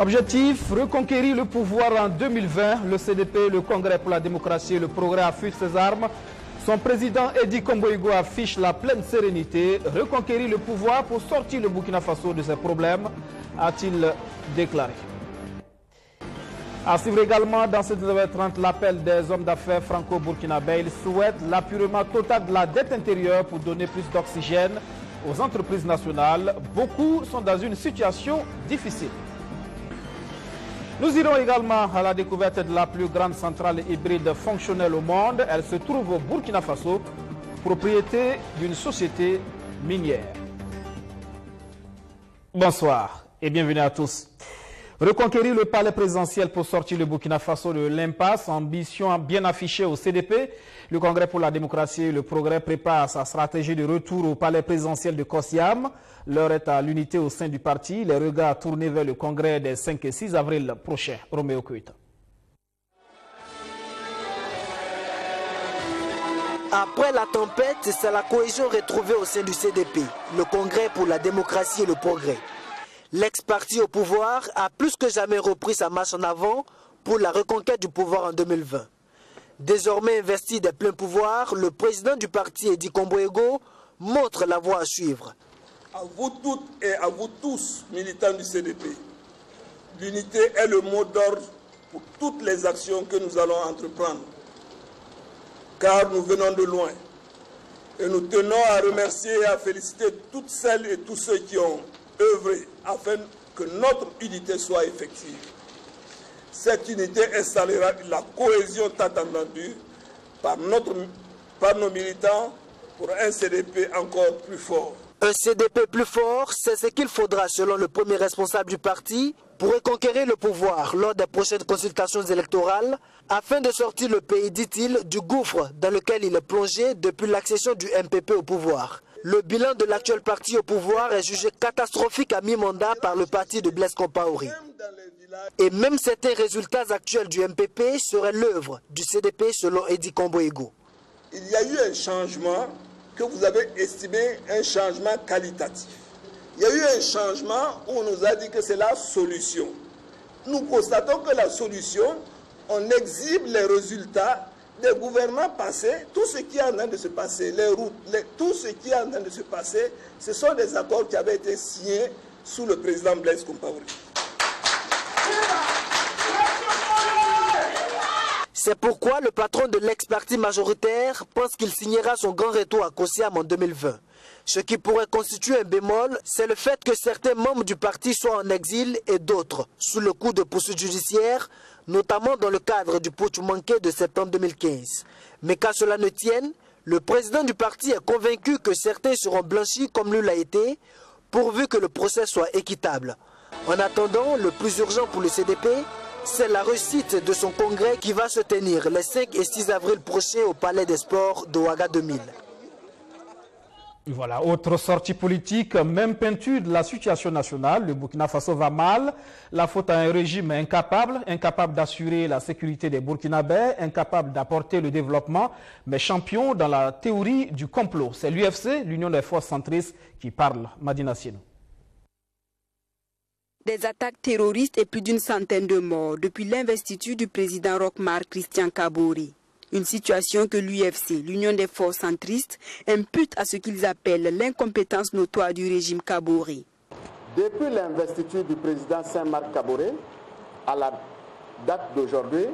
Objectif, reconquérir le pouvoir en 2020. Le CDP, le Congrès pour la démocratie et le progrès affûtent ses armes. Son président Edi Komboïgo affiche la pleine sérénité. Reconquérir le pouvoir pour sortir le Burkina Faso de ses problèmes, a-t-il déclaré. À suivre également dans ce 19h30 l'appel des hommes d'affaires franco-burkinabés. Ils souhaitent l'apurement total de la dette intérieure pour donner plus d'oxygène aux entreprises nationales. Beaucoup sont dans une situation difficile. Nous irons également à la découverte de la plus grande centrale hybride fonctionnelle au monde. Elle se trouve au Burkina Faso, propriété d'une société minière. Bonsoir et bienvenue à tous. Reconquérir le palais présidentiel pour sortir le Burkina Faso de l'impasse, ambition bien affichée au CDP. Le Congrès pour la démocratie et le progrès prépare sa stratégie de retour au palais présidentiel de Kossiam. L'heure est à l'unité au sein du parti. Les regards tournés vers le Congrès des 5 et 6 avril prochain. Roméo Koïta. Après la tempête, c'est la cohésion retrouvée au sein du CDP, le Congrès pour la démocratie et le progrès. L'ex-parti au pouvoir a plus que jamais repris sa marche en avant pour la reconquête du pouvoir en 2020. Désormais investi des pleins pouvoirs, le président du parti, Edi Komboïgo, montre la voie à suivre. À vous toutes et à vous tous, militants du CDP, l'unité est le mot d'ordre pour toutes les actions que nous allons entreprendre. Car nous venons de loin et nous tenons à remercier et à féliciter toutes celles et tous ceux qui ont œuvré afin que notre unité soit effective. Cette unité installera la cohésion tant attendue par nos militants pour un CDP encore plus fort. Un CDP plus fort, c'est ce qu'il faudra selon le premier responsable du parti pour reconquérir le pouvoir lors des prochaines consultations électorales afin de sortir le pays, dit-il, du gouffre dans lequel il est plongé depuis l'accession du MPP au pouvoir. Le bilan de l'actuel parti au pouvoir est jugé catastrophique à mi-mandat par le parti de Blaise Compaoré. Et même certains résultats actuels du MPP seraient l'œuvre du CDP selon Edi Komboïgo. Il y a eu un changement que vous avez estimé un changement qualitatif. Il y a eu un changement où on nous a dit que c'est la solution. Nous constatons que la solution, on exhibe les résultats des gouvernements passés. Tout ce qui est en train de se passer, les routes, tout ce qui est en train de se passer, ce sont des accords qui avaient été signés sous le président Blaise Compaoré. C'est pourquoi le patron de l'ex-parti majoritaire pense qu'il signera son grand retour à Kossiam en 2020. Ce qui pourrait constituer un bémol, c'est le fait que certains membres du parti soient en exil et d'autres sous le coup de poursuites judiciaires, notamment dans le cadre du putsch manqué de septembre 2015. Mais qu'à cela ne tienne, le président du parti est convaincu que certains seront blanchis comme lui l'a été, pourvu que le procès soit équitable. En attendant, le plus urgent pour le CDP, c'est la réussite de son congrès qui va se tenir les 5 et 6 avril prochains au Palais des Sports de Ouaga 2000. Voilà, autre sortie politique, même peinture de la situation nationale. Le Burkina Faso va mal. La faute à un régime incapable d'assurer la sécurité des Burkinabés, incapable d'apporter le développement, mais champion dans la théorie du complot. C'est l'UFC, l'Union des forces centristes, qui parle. Madina Sino. Des attaques terroristes et plus d'une centaine de morts depuis l'investiture du président Roch-Marc Christian Kabore. Une situation que l'UFC, l'Union des forces centristes, impute à ce qu'ils appellent l'incompétence notoire du régime Kabore. Depuis l'investiture du président Saint-Marc Kabore, à la date d'aujourd'hui,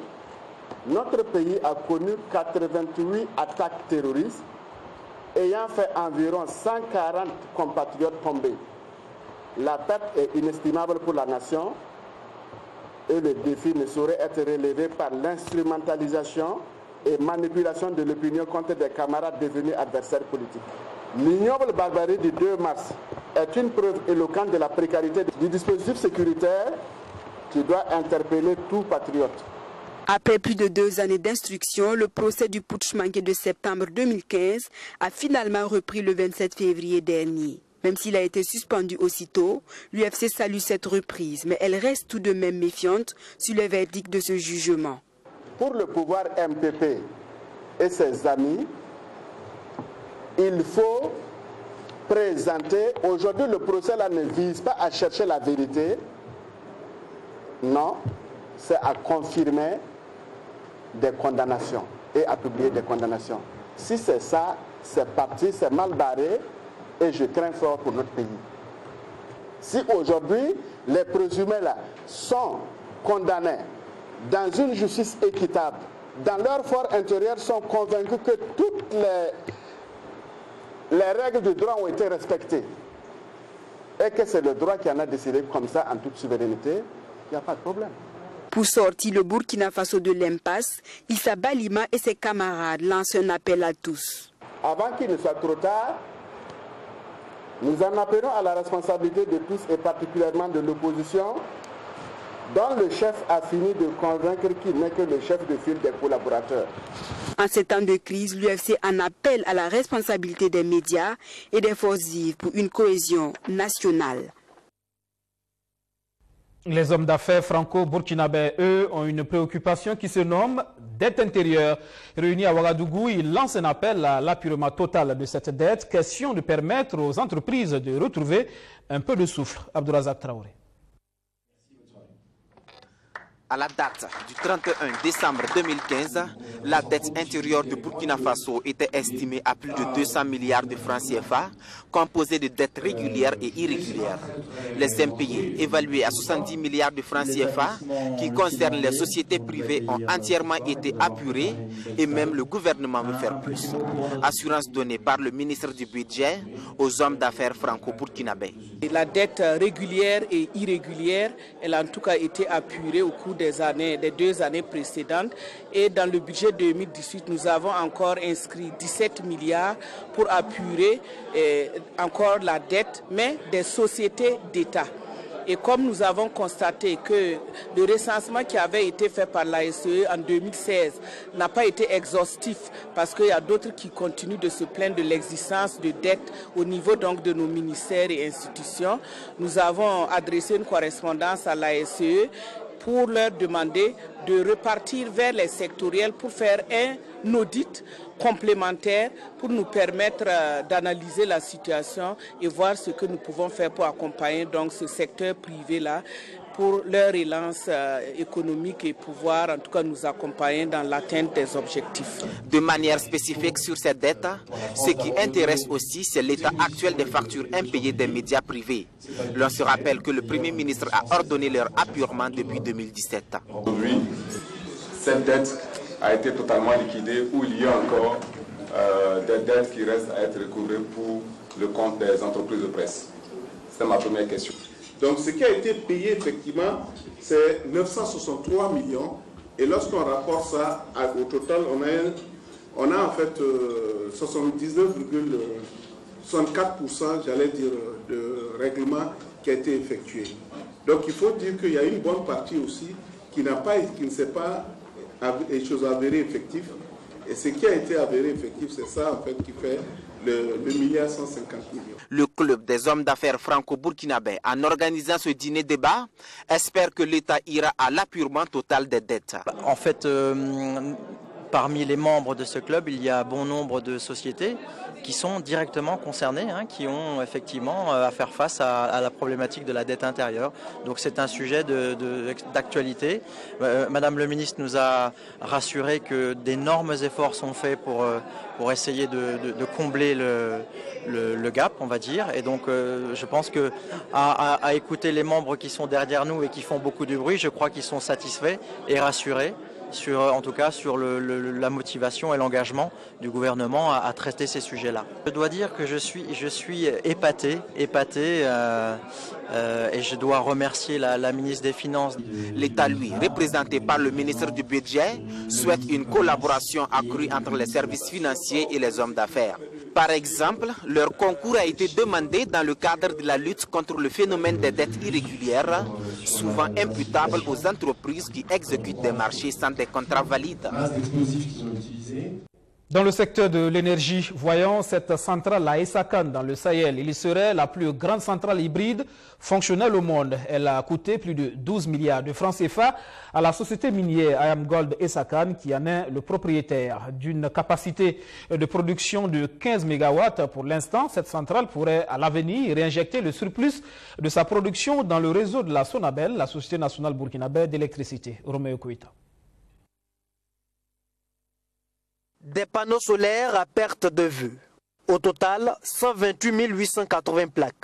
notre pays a connu 88 attaques terroristes ayant fait environ 140 compatriotes tombés. La perte est inestimable pour la nation et le défi ne saurait être relevé par l'instrumentalisation et manipulation de l'opinion contre des camarades devenus adversaires politiques. L'ignoble barbarie du 2 mars est une preuve éloquente de la précarité du dispositif sécuritaire qui doit interpeller tout patriote. Après plus de 2 années d'instruction, le procès du putsch manqué de septembre 2015 a finalement repris le 27 février dernier. Même s'il a été suspendu aussitôt, l'UFC salue cette reprise, mais elle reste tout de même méfiante sur le verdict de ce jugement. Pour le pouvoir MPP et ses amis, il faut présenter, aujourd'hui le procès là ne vise pas à chercher la vérité, Non, c'est à confirmer des condamnations et à publier des condamnations. Si c'est ça, c'est parti, c'est mal barré et je crains fort pour notre pays. Si aujourd'hui, les présumés là sont condamnés dans une justice équitable, dans leur fort intérieur sont convaincus que toutes les règles du droit ont été respectées et que c'est le droit qui en a décidé comme ça en toute souveraineté, il n'y a pas de problème. Pour sortir le Burkina Faso de l'impasse, Issa Balima et ses camarades lancent un appel à tous. Avant qu'il ne soit trop tard, nous en appelons à la responsabilité de tous et particulièrement de l'opposition, dont le chef a fini de convaincre qu'il n'est que le chef de file des collaborateurs. En ces temps de crise, l'UFC en appelle à la responsabilité des médias et des forces vives pour une cohésion nationale. Les hommes d'affaires franco-burkinabés, eux, ont une préoccupation qui se nomme dette intérieure. Réunis à Ouagadougou, ils lancent un appel à l'apurement total de cette dette, question de permettre aux entreprises de retrouver un peu de souffle. Abdourazak Traoré. À la date du 31 décembre 2015, la dette intérieure de Burkina Faso était estimée à plus de 200 milliards de francs CFA, composée de dettes régulières et irrégulières. Les impayés, évalués à 70 milliards de francs CFA, qui concernent les sociétés privées, ont entièrement été apurés et même le gouvernement veut faire plus. Assurance donnée par le ministre du Budget aux hommes d'affaires franco-burkinabés. La dette régulière et irrégulière, elle a en tout cas été apurée au cours des 2 années précédentes, et dans le budget 2018 nous avons encore inscrit 17 milliards pour apurer encore la dette, mais des sociétés d'État. Et comme nous avons constaté que le recensement qui avait été fait par la SCE en 2016 n'a pas été exhaustif, parce qu'il y a d'autres qui continuent de se plaindre de l'existence de dettes au niveau donc de nos ministères et institutions, nous avons adressé une correspondance à la SCE pour leur demander de repartir vers les sectoriels pour faire un audit complémentaire pour nous permettre d'analyser la situation et voir ce que nous pouvons faire pour accompagner donc ce secteur privé-là pour leur relance économique et pouvoir en tout cas nous accompagner dans l'atteinte des objectifs. De manière spécifique sur cette dette, ce qui intéresse aussi, c'est l'état actuel des factures impayées des médias privés. L'on se rappelle que le Premier ministre a ordonné leur apurement depuis 2017. Aujourd'hui, cette dette a été totalement liquidée, où il y a encore des dettes qui restent à être recouvrées pour le compte des entreprises de presse. C'est ma première question. Donc ce qui a été payé effectivement, c'est 963 millions. Et lorsqu'on rapporte ça au total, on a en fait 79,64%, j'allais dire, de règlement qui a été effectué. Donc il faut dire qu'il y a une bonne partie aussi qui ne s'est pas des choses avérées effectives. Et ce qui a été avéré effectif, c'est ça en fait qui fait le milliard 150 millions. Le club des hommes d'affaires franco-burkinabés, en organisant ce dîner débat, espère que l'État ira à l'apurement total des dettes. En fait, parmi les membres de ce club, il y a bon nombre de sociétés qui sont directement concernées, qui ont effectivement à faire face à la problématique de la dette intérieure. Donc c'est un sujet d'actualité. Madame le ministre nous a rassuré que d'énormes efforts sont faits pour essayer de combler le gap, on va dire. Et donc je pense que à écouter les membres qui sont derrière nous et qui font beaucoup de bruit, je crois qu'ils sont satisfaits et rassurés. En tout cas sur la motivation et l'engagement du gouvernement à traiter ces sujets-là. Je dois dire que je suis épaté et je dois remercier la ministre des Finances. L'État, lui, représenté par le ministre du Budget, souhaite une collaboration accrue entre les services financiers et les hommes d'affaires. Par exemple, leur concours a été demandé dans le cadre de la lutte contre le phénomène des dettes irrégulières, souvent imputables aux entreprises qui exécutent des marchés sans des contrats valides. Dans le secteur de l'énergie, voyons cette centrale à Essakan dans le Sahel. Il serait la plus grande centrale hybride fonctionnelle au monde. Elle a coûté plus de 12 milliards de francs CFA à la société minière IAMGOLD Essakan qui en est le propriétaire. D'une capacité de production de 15 MW pour l'instant, cette centrale pourrait à l'avenir réinjecter le surplus de sa production dans le réseau de la Sonabel, la Société nationale burkinabé d'électricité. Roméo Kouita. Des panneaux solaires à perte de vue. Au total, 128 880 plaques.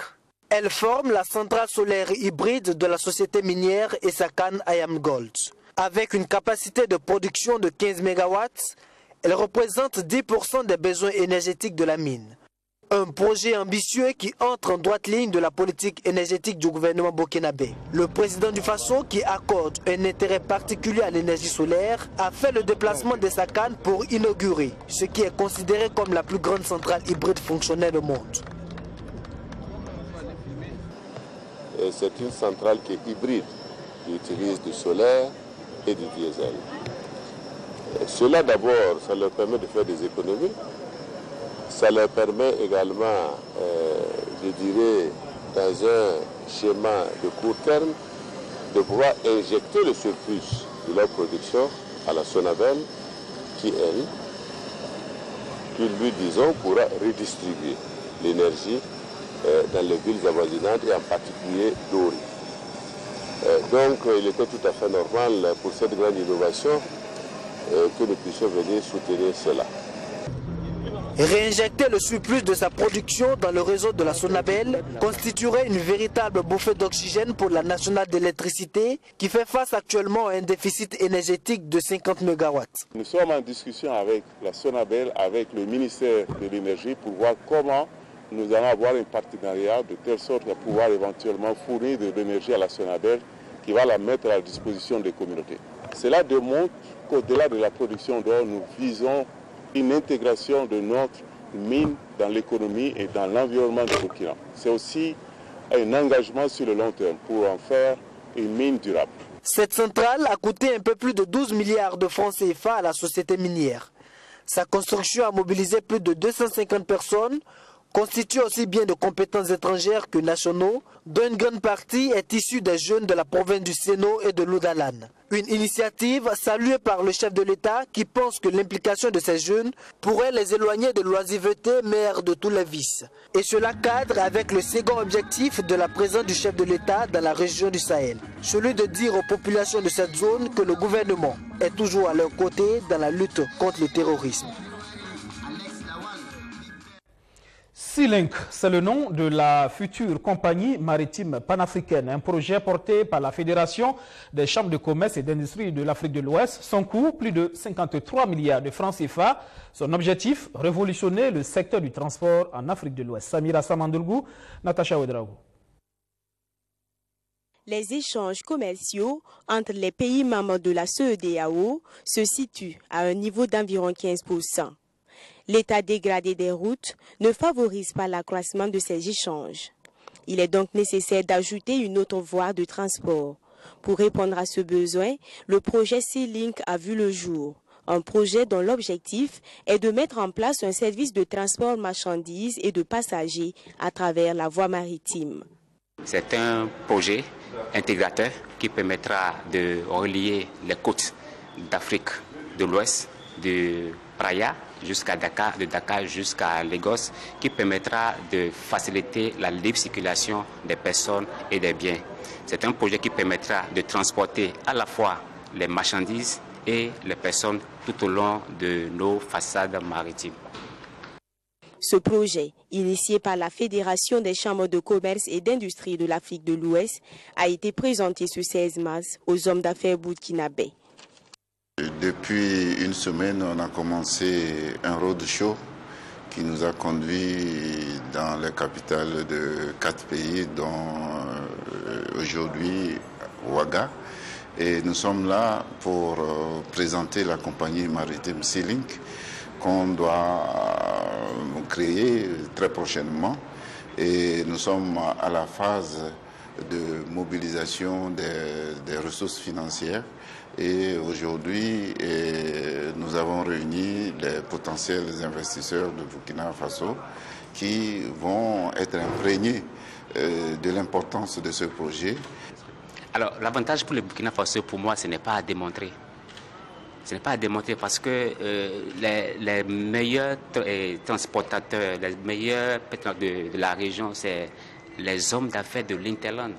Elles forment la centrale solaire hybride de la société minière Essakan IAMGOLD. Avec une capacité de production de 15 MW, elle représente 10% des besoins énergétiques de la mine. Un projet ambitieux qui entre en droite ligne de la politique énergétique du gouvernement burkinabé. Le président du Faso, qui accorde un intérêt particulier à l'énergie solaire, a fait le déplacement d'Essakan pour inaugurer ce qui est considéré comme la plus grande centrale hybride fonctionnelle au monde. C'est une centrale qui est hybride, qui utilise du solaire et du diesel. Cela d'abord, ça leur permet de faire des économies. Ça leur permet également, je dirais, dans un schéma de court terme, de pouvoir injecter le surplus de leur production à la Sonabel, qui, elle, lui disons, pourra redistribuer l'énergie dans les villes avoisinantes et en particulier Dori. Donc, il était tout à fait normal pour cette grande innovation que nous puissions venir soutenir cela. Réinjecter le surplus de sa production dans le réseau de la Sonabel constituerait une véritable bouffée d'oxygène pour la nationale d'électricité qui fait face actuellement à un déficit énergétique de 50 MW. Nous sommes en discussion avec la Sonabel, avec le ministère de l'Énergie pour voir comment nous allons avoir un partenariat de telle sorte à pouvoir éventuellement fournir de l'énergie à la Sonabel qui va la mettre à la disposition des communautés. Cela démontre qu'au-delà de la production d'or, nous visons une intégration de notre mine dans l'économie et dans l'environnement du Burkina. C'est aussi un engagement sur le long terme pour en faire une mine durable. Cette centrale a coûté un peu plus de 12 milliards de francs CFA à la société minière. Sa construction a mobilisé plus de 250 personnes, constitue aussi bien de compétences étrangères que nationaux, dont une grande partie est issue des jeunes de la province du Séno et de l'Oudalan. Une initiative saluée par le chef de l'État qui pense que l'implication de ces jeunes pourrait les éloigner de l'oisiveté mère de tous les vices. Et cela cadre avec le second objectif de la présence du chef de l'État dans la région du Sahel, celui de dire aux populations de cette zone que le gouvernement est toujours à leur côté dans la lutte contre le terrorisme. Sealink, c'est le nom de la future compagnie maritime panafricaine, un projet porté par la Fédération des chambres de commerce et d'industrie de l'Afrique de l'Ouest. Son coût, plus de 53 milliards de francs CFA. Son objectif, révolutionner le secteur du transport en Afrique de l'Ouest. Samira Samandulgou, Natacha Ouedraogo. Les échanges commerciaux entre les pays membres de la CEDEAO se situent à un niveau d'environ 15%. L'état dégradé des routes ne favorise pas l'accroissement de ces échanges. Il est donc nécessaire d'ajouter une autre voie de transport. Pour répondre à ce besoin, le projet Sealink a vu le jour. Un projet dont l'objectif est de mettre en place un service de transport marchandises et de passagers à travers la voie maritime. C'est un projet intégrateur qui permettra de relier les côtes d'Afrique de l'Ouest, de Praia jusqu'à Dakar, de Dakar jusqu'à Lagos, qui permettra de faciliter la libre circulation des personnes et des biens. C'est un projet qui permettra de transporter à la fois les marchandises et les personnes tout au long de nos façades maritimes. Ce projet, initié par la Fédération des chambres de commerce et d'industrie de l'Afrique de l'Ouest, a été présenté ce 16 mars aux hommes d'affaires burkinabés. Depuis une semaine, on a commencé un roadshow qui nous a conduits dans les capitales de 4 pays, dont aujourd'hui Ouaga. Et nous sommes là pour présenter la compagnie maritime Sealink qu'on doit créer très prochainement. Et nous sommes à la phase de mobilisation des ressources financières. Et aujourd'hui, nous avons réuni les potentiels investisseurs de Burkina Faso qui vont être imprégnés de l'importance de ce projet. Alors, l'avantage pour le Burkina Faso, pour moi, ce n'est pas à démontrer. Ce n'est pas à démontrer parce que les meilleurs transportateurs, les meilleurs de la région, c'est les hommes d'affaires de l'Interland.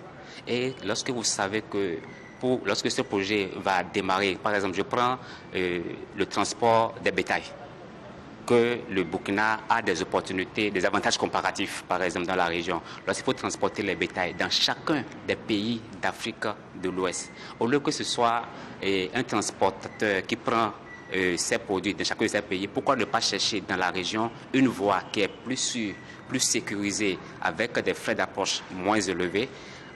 Et lorsque vous savez que lorsque ce projet va démarrer, par exemple, je prends le transport des bétails, que le Burkina a des opportunités, des avantages comparatifs, par exemple, dans la région. Lorsqu'il faut transporter les bétails dans chacun des pays d'Afrique de l'Ouest, au lieu que ce soit un transportateur qui prend ces produits dans chacun de ces pays, pourquoi ne pas chercher dans la région une voie qui est plus sûre, plus sécurisée, avec des frais d'approche moins élevés,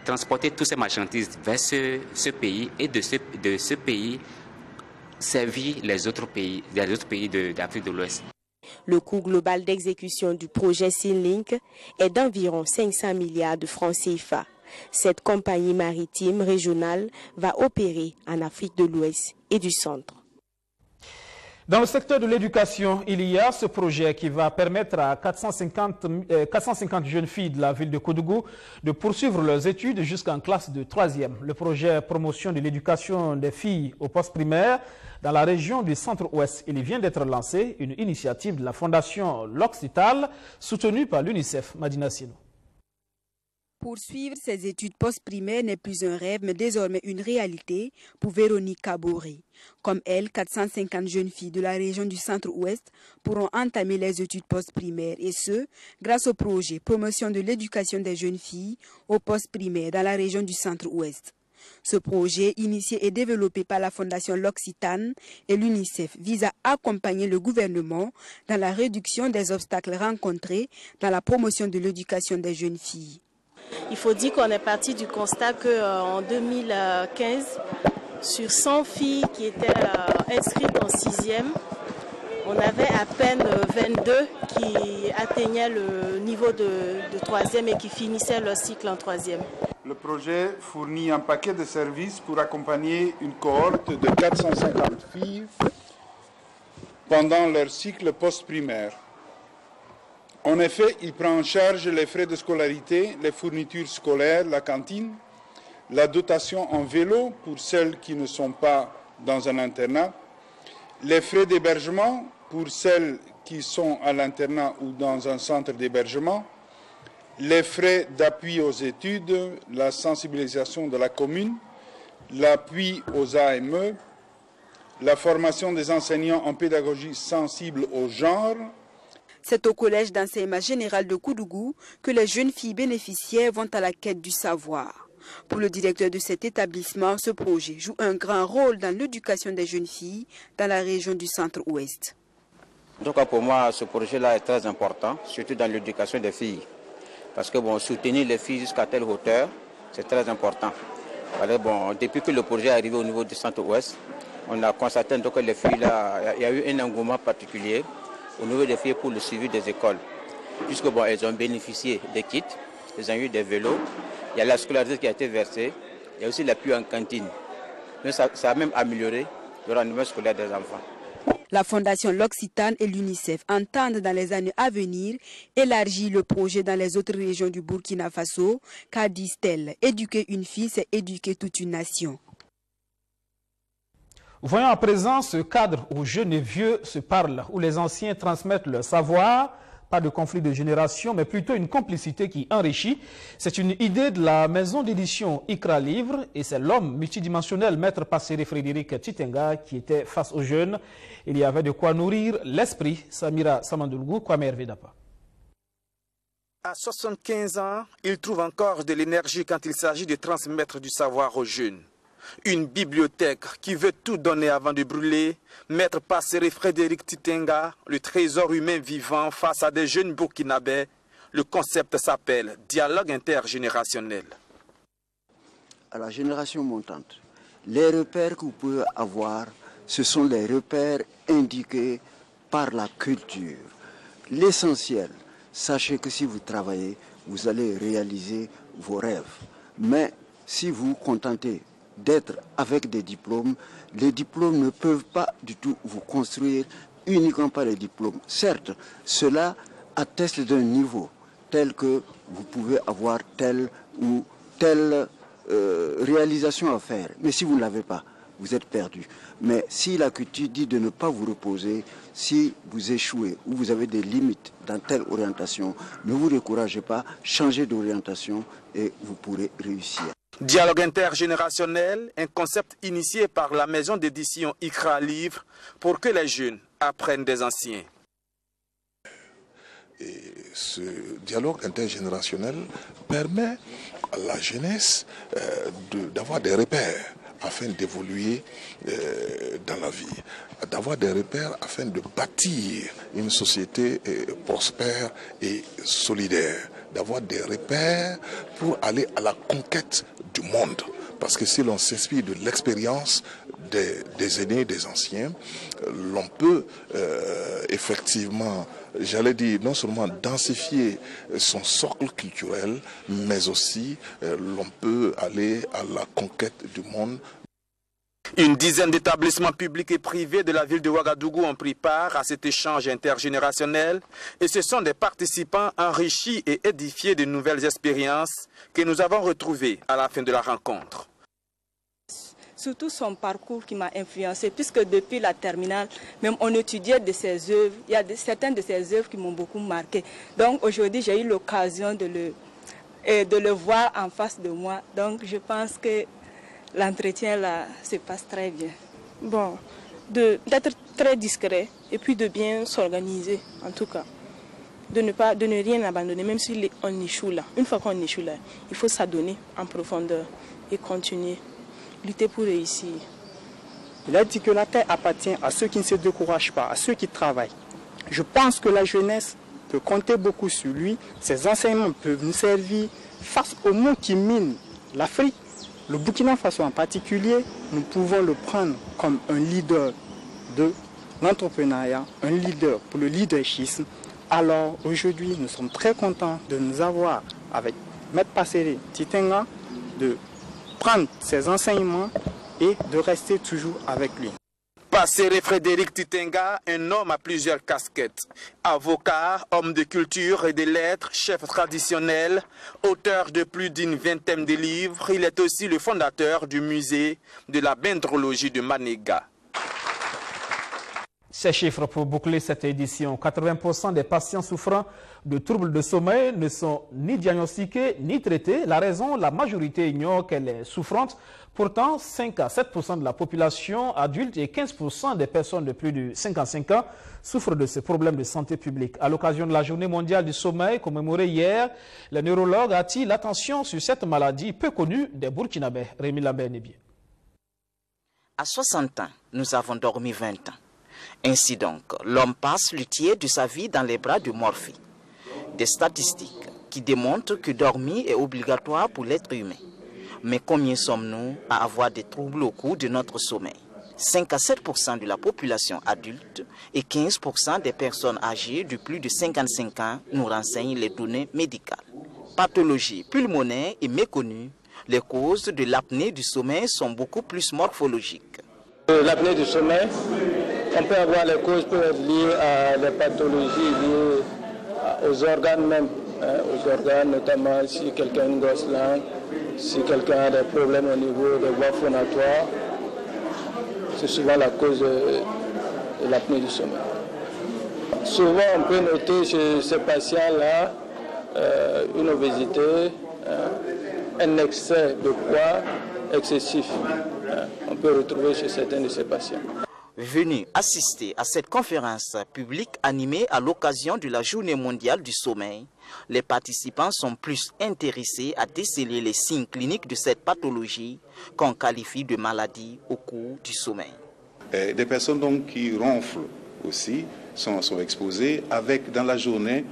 transporter toutes ces marchandises vers ce pays et de ce pays servir les autres pays d'Afrique de l'Ouest. Le coût global d'exécution du projet Sealink est d'environ 500 milliards de francs CFA. Cette compagnie maritime régionale va opérer en Afrique de l'Ouest et du Centre. Dans le secteur de l'éducation, il y a ce projet qui va permettre à 450 jeunes filles de la ville de Koudougou de poursuivre leurs études jusqu'en classe de 3e. Le projet promotion de l'éducation des filles au poste primaire dans la région du Centre-Ouest. Il vient d'être lancé, une initiative de la Fondation L'Occital, soutenue par l'UNICEF. Madina Sino. Poursuivre ses études post-primaires n'est plus un rêve, mais désormais une réalité pour Véronique Kaboré. Comme elle, 450 jeunes filles de la région du Centre-Ouest pourront entamer les études post-primaires, et ce, grâce au projet Promotion de l'éducation des jeunes filles au post-primaire dans la région du Centre-Ouest. Ce projet, initié et développé par la Fondation L'Occitane et l'UNICEF, vise à accompagner le gouvernement dans la réduction des obstacles rencontrés dans la promotion de l'éducation des jeunes filles. Il faut dire qu'on est parti du constat qu'en 2015, sur 100 filles qui étaient inscrites en 6e, on avait à peine 22 qui atteignaient le niveau de 3e et qui finissaient leur cycle en 3e. Le projet fournit un paquet de services pour accompagner une cohorte de 450 filles pendant leur cycle post-primaire. En effet, il prend en charge les frais de scolarité, les fournitures scolaires, la cantine, la dotation en vélo pour celles qui ne sont pas dans un internat, les frais d'hébergement pour celles qui sont à l'internat ou dans un centre d'hébergement, les frais d'appui aux études, la sensibilisation de la commune, l'appui aux AME, la formation des enseignants en pédagogie sensible au genre. C'est au collège d'enseignement général de Koudougou que les jeunes filles bénéficiaires vont à la quête du savoir. Pour le directeur de cet établissement, ce projet joue un grand rôle dans l'éducation des jeunes filles dans la région du Centre-Ouest. Donc pour moi, ce projet-là est très important, surtout dans l'éducation des filles. Parce que soutenir les filles jusqu'à telle hauteur, c'est très important. Alors, depuis que le projet est arrivé au niveau du Centre-Ouest, on a constaté que les filles, là, il y a eu un engouement particulier au niveau des filles pour le suivi des écoles. Puisque elles ont bénéficié des kits, elles ont eu des vélos, il y a la scolarité qui a été versée, il y a aussi l'appui en cantine. Mais ça a même amélioré le rendement scolaire des enfants. La Fondation L'Occitane et l'UNICEF entendent dans les années à venir élargir le projet dans les autres régions du Burkina Faso, car disent-elles, éduquer une fille, c'est éduquer toute une nation. Voyons à présent ce cadre où jeunes et vieux se parlent, où les anciens transmettent leur savoir. Pas de conflit de génération, mais plutôt une complicité qui enrichit. C'est une idée de la maison d'édition Ikra Livre et c'est l'homme multidimensionnel, maître Passéré Frédéric Titenga, qui était face aux jeunes. Il y avait de quoi nourrir l'esprit. Samira Samandoulgou, Kwame Vedapa. À 75 ans, il trouve encore de l'énergie quand il s'agit de transmettre du savoir aux jeunes. Une bibliothèque qui veut tout donner avant de brûler. Maître Passéré Frédéric Titenga, le trésor humain vivant face à des jeunes burkinabés. Le concept s'appelle dialogue intergénérationnel. À la génération montante, les repères que vous pouvez avoir, ce sont les repères indiqués par la culture. L'essentiel, sachez que si vous travaillez, vous allez réaliser vos rêves. Mais si vous vous contentez d'être avec des diplômes, les diplômes ne peuvent pas du tout vous construire uniquement par les diplômes. Certes, cela atteste d'un niveau tel que vous pouvez avoir telle ou telle réalisation à faire. Mais si vous ne l'avez pas, vous êtes perdu. Mais si la culture dit de ne pas vous reposer, si vous échouez ou vous avez des limites dans telle orientation, ne vous découragez pas, changez d'orientation et vous pourrez réussir. Dialogue intergénérationnel, un concept initié par la maison d'édition ICRA Livre pour que les jeunes apprennent des anciens. Et ce dialogue intergénérationnel permet à la jeunesse d'avoir des repères afin d'évoluer dans la vie, d'avoir des repères afin de bâtir une société prospère et solidaire, d'avoir des repères pour aller à la conquête du monde. Parce que si l'on s'inspire de l'expérience des aînés, des anciens, l'on peut effectivement, j'allais dire, non seulement densifier son socle culturel, mais aussi l'on peut aller à la conquête du monde. Une dizaine d'établissements publics et privés de la ville de Ouagadougou ont pris part à cet échange intergénérationnel et ce sont des participants enrichis et édifiés de nouvelles expériences que nous avons retrouvées à la fin de la rencontre. Surtout son parcours qui m'a influencé, puisque depuis la terminale, même on étudiait de ses œuvres. Il y a certaines de ses œuvres qui m'ont beaucoup marqué. Donc aujourd'hui, j'ai eu l'occasion de le voir en face de moi. Donc je pense que l'entretien là se passe très bien. Bon, d'être très discret et puis de bien s'organiser en tout cas. De ne rien abandonner, même si on échoue là. Une fois qu'on échoue là, il faut s'adonner en profondeur et continuer. Lutter pour réussir. Il a dit que la terre appartient à ceux qui ne se découragent pas, à ceux qui travaillent. Je pense que la jeunesse peut compter beaucoup sur lui. Ses enseignements peuvent nous servir face aux maux qui minent l'Afrique. Le Burkina Faso en particulier, nous pouvons le prendre comme un leader de l'entrepreneuriat, un leader pour le leadership. Alors aujourd'hui, nous sommes très contents de nous avoir avec Maître Passéré Titenga, de prendre ses enseignements et de rester toujours avec lui. Passéré Frédéric Titenga, un homme à plusieurs casquettes. Avocat, homme de culture et de lettres, chef traditionnel, auteur de plus d'une vingtaine de livres, il est aussi le fondateur du musée de la bendrologie de Manéga. Ces chiffres pour boucler cette édition. 80% des patients souffrant de troubles de sommeil ne sont ni diagnostiqués ni traités. La raison, la majorité ignore qu'elle est souffrante. Pourtant, 5 à 7% de la population adulte et 15% des personnes de plus de 55 ans souffrent de ce problème de santé publique. À l'occasion de la journée mondiale du sommeil commémorée hier, le neurologue attire l'attention sur cette maladie peu connue des Burkinabés. Rémi Lambert-Nébier. À 60 ans, nous avons dormi 20 ans. Ainsi donc, l'homme passe le tiers de sa vie dans les bras de Morphée. Des statistiques qui démontrent que dormir est obligatoire pour l'être humain. Mais combien sommes-nous à avoir des troubles au cours de notre sommeil? 5 à 7% de la population adulte et 15% des personnes âgées de plus de 55 ans nous renseignent les données médicales. Pathologie pulmonaire et méconnue, les causes de l'apnée du sommeil sont beaucoup plus morphologiques. L'apnée du sommeil, on peut avoir les causes peuvent être liées à des pathologies liées aux organes même, aux organes notamment si quelqu'un a une grosse langue, si quelqu'un a des problèmes au niveau des voies phonatoires, c'est souvent la cause de l'apnée du sommeil. Souvent on peut noter chez ces patients-là une obésité, un excès de poids excessif. On peut retrouver chez certains de ces patients. Venus assister à cette conférence publique animée à l'occasion de la Journée mondiale du sommeil, les participants sont plus intéressés à déceler les signes cliniques de cette pathologie qu'on qualifie de maladie au cours du sommeil. Des personnes donc qui ronflent aussi sont exposées avec dans la journée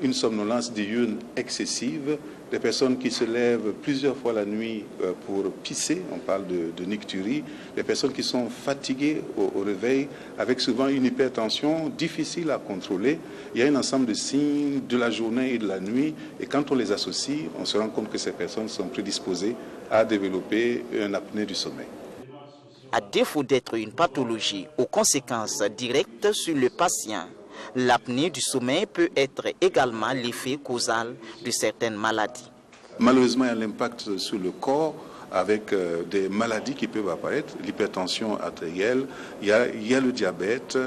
une somnolence diurne excessive des personnes qui se lèvent plusieurs fois la nuit pour pisser, on parle de nicturie, des personnes qui sont fatiguées au réveil, avec souvent une hypertension difficile à contrôler. Il y a un ensemble de signes de la journée et de la nuit, et quand on les associe, on se rend compte que ces personnes sont prédisposées à développer une apnée du sommeil. À défaut d'être une pathologie aux conséquences directes sur le patient, l'apnée du sommeil peut être également l'effet causal de certaines maladies. Malheureusement, il y a l'impact sur le corps avec des maladies qui peuvent apparaître, l'hypertension artérielle, il y a le diabète,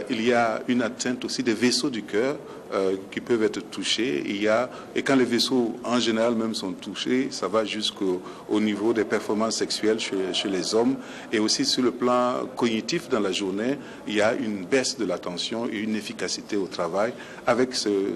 il y a une atteinte aussi des vaisseaux du cœur qui peuvent être touchés. Et quand les vaisseaux en général même sont touchés, ça va jusqu'au niveau des performances sexuelles chez les hommes. Et aussi sur le plan cognitif dans la journée, il y a une baisse de l'attention et une efficacité au travail avec ces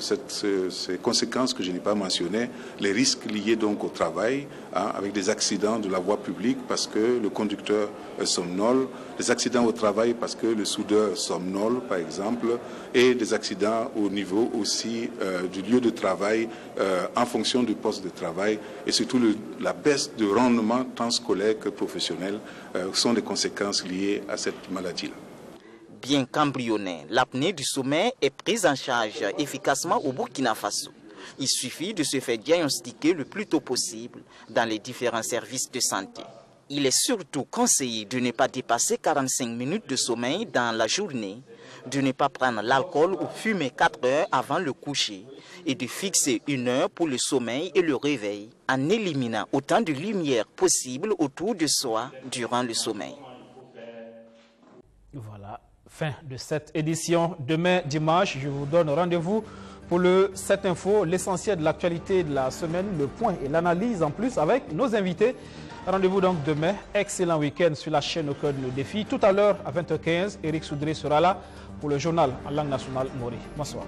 conséquences que je n'ai pas mentionnées, les risques liés donc au travail, avec des accidents de la voie publique parce que le conducteur somnole, des accidents au travail parce que le soudeur somnole par exemple, et des accidents au niveau aussi du lieu de travail en fonction du poste de travail, et surtout la baisse de rendement tant scolaire que professionnel sont des conséquences liées à cette maladie-là. Bien qu'embryonnaire, l'apnée du sommeil est prise en charge efficacement au Burkina Faso. Il suffit de se faire diagnostiquer le plus tôt possible dans les différents services de santé. Il est surtout conseillé de ne pas dépasser 45 minutes de sommeil dans la journée, de ne pas prendre l'alcool ou fumer 4 heures avant le coucher et de fixer 1 heure pour le sommeil et le réveil en éliminant autant de lumière possible autour de soi durant le sommeil. Voilà, fin de cette édition. Demain, dimanche, je vous donne rendez-vous pour le 7 Info, l'essentiel de l'actualité de la semaine, le point et l'analyse en plus avec nos invités. Rendez-vous donc demain. Excellent week-end sur la chaîne Au Cœur de nos défis. Tout à l'heure à 20h15, Eric Soudré sera là pour le journal en langue nationale Mori. Bonsoir.